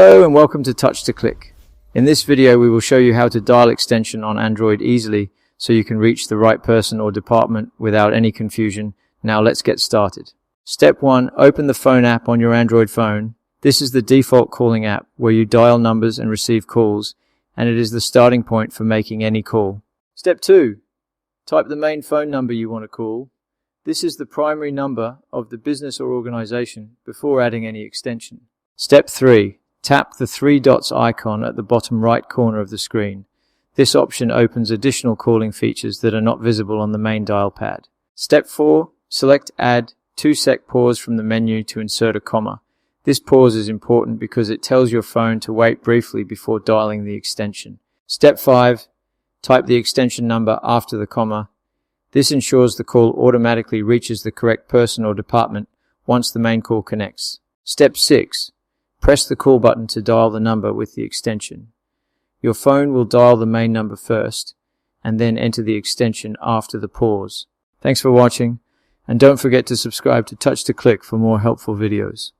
Hello and welcome to Touch to Click. In this video we will show you how to dial extension on Android easily so you can reach the right person or department without any confusion. Now let's get started. Step 1. Open the phone app on your Android phone. This is the default calling app where you dial numbers and receive calls, and it is the starting point for making any call. Step 2. Type the main phone number you want to call. This is the primary number of the business or organization before adding any extension. Step 3. Tap the three dots icon at the bottom right corner of the screen. This option opens additional calling features that are not visible on the main dial pad. Step 4. Select Add 2-sec pause from the menu to insert a comma. This pause is important because it tells your phone to wait briefly before dialing the extension. Step 5. Type the extension number after the comma. This ensures the call automatically reaches the correct person or department once the main call connects. Step 6. Press the call button to dial the number with the extension. Your phone will dial the main number first and then enter the extension after the pause. Thanks for watching, and don't forget to subscribe to Touch to Click for more helpful videos.